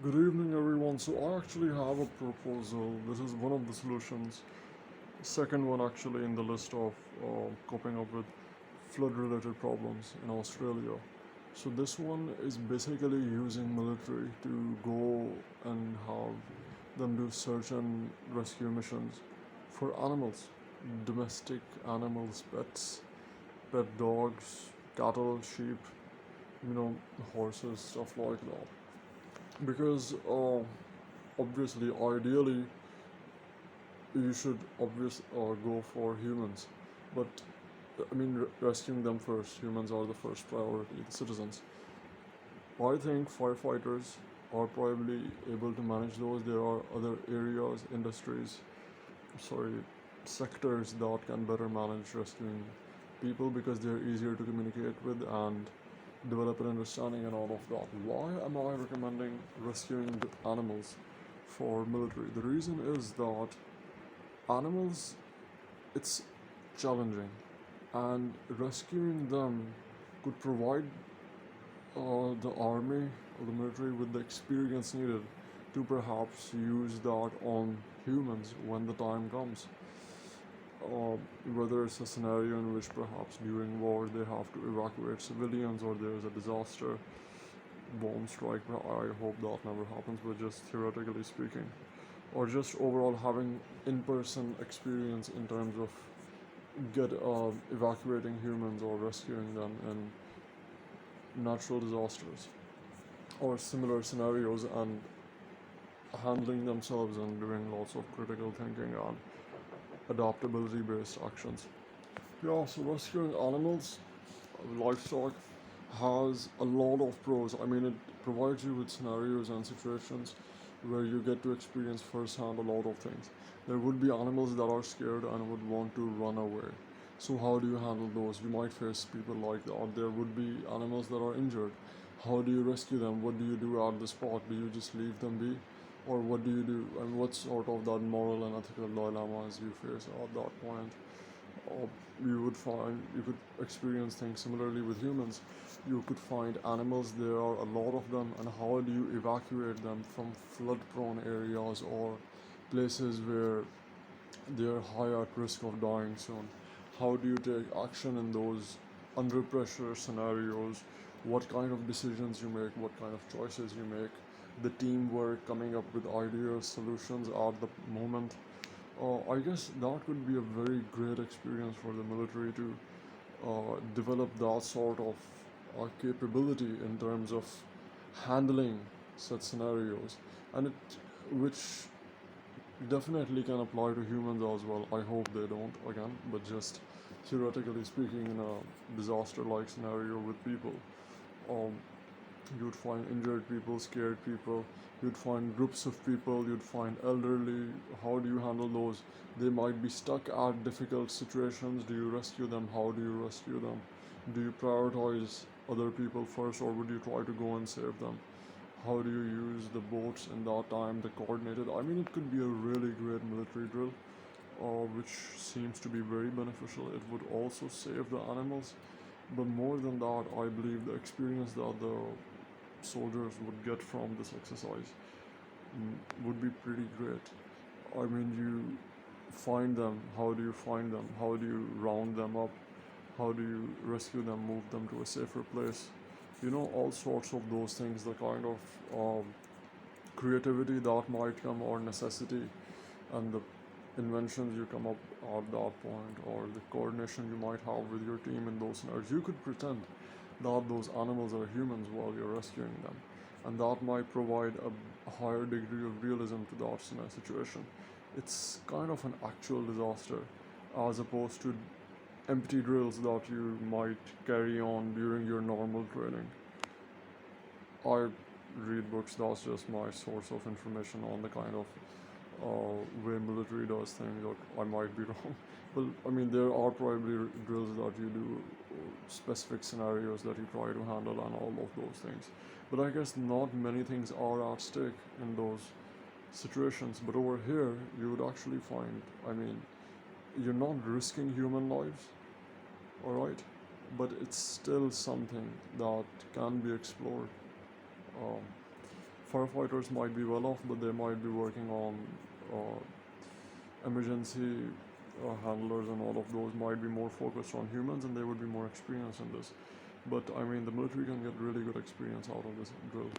Good evening, everyone. So, I actually have a proposal. This is one of the solutions. Second one, actually, in the list of coping up with flood related problems in Australia. So, this one is basically using military to go and have them do search and rescue missions for animals, domestic animals, pets, pet dogs, cattle, sheep, you know, horses, stuff like that. Because obviously, ideally, you should go for humans, but I mean rescuing them first. Humans are the first priority, the citizens. I think firefighters are probably able to manage those. There are other areas, industries, sorry, sectors that can better manage rescuing people because they're easier to communicate with and develop an understanding and all of that. Why am I recommending rescuing the animals for military? The reason is that animals, it's challenging, and rescuing them could provide the army or the military with the experience needed to perhaps use that on humans when the time comes. Uh, Whether it's a scenario in which perhaps during war they have to evacuate civilians or there's a disaster, bomb strike, I hope that never happens, but just theoretically speaking, or just overall having in-person experience in terms of get evacuating humans or rescuing them in natural disasters or similar scenarios and handling themselves and doing lots of critical thinking and adaptability based actions. Yeah, so rescuing animals, livestock, has a lot of pros. I mean, it provides you with scenarios and situations where you get to experience firsthand a lot of things. There would be animals that are scared and would want to run away. So, how do you handle those? You might face people like that. There would be animals that are injured. How do you rescue them? What do you do at the spot? Do you just leave them be? Or what do you do? And what sort of that moral and ethical dilemmas you face at that point? Or you could experience things similarly with humans. You could find animals, there are a lot of them, and how do you evacuate them from flood prone areas or places where they're high at risk of dying soon? How do you take action in those under pressure scenarios? What kind of decisions you make, what kind of choices you make, the teamwork, coming up with ideas, solutions at the moment. I guess that could be a very great experience for the military to develop that sort of capability in terms of handling such scenarios, and it which definitely can apply to humans as well. I hope they don't again, but just theoretically speaking, in a disaster-like scenario with people, um, you'd find injured people, scared people, you'd find groups of people, you'd find elderly. How do you handle those? They might be stuck at difficult situations. Do you rescue them? How do you rescue them? Do you prioritize other people first, or would you try to go and save them? How do you use the boats in that time, the coordinated? I mean, it could be a really great military drill, which seems to be very beneficial. It would also save the animals, but more than that, I believe the experience that the soldiers would get from this exercise would be pretty great. I mean, you find them. How do you find them? How do you round them up? How do you rescue them, move them to a safer place? All sorts of those things, the kind of creativity that might come, or necessity, and the inventions you come up at that point, or the coordination you might have with your team in those scenarios. You could pretend that those animals are humans while you're rescuing them, and that might provide a higher degree of realism to that situation. It's kind of an actual disaster as opposed to empty drills that you might carry on during your normal training. I read books, that's just my source of information on the kind of way military does things, or I might be wrong. But I mean, there are probably drills that you do, specific scenarios that you try to handle, and all of those things. But I guess not many things are at stake in those situations. But over here, you would actually find, I mean, you're not risking human lives, alright? But it's still something that can be explored. Um, Firefighters might be well off, but they might be working on uh, emergency handlers, and all of those might be more focused on humans, and they would be more experienced in this. But I mean, the military can get really good experience out of this drill.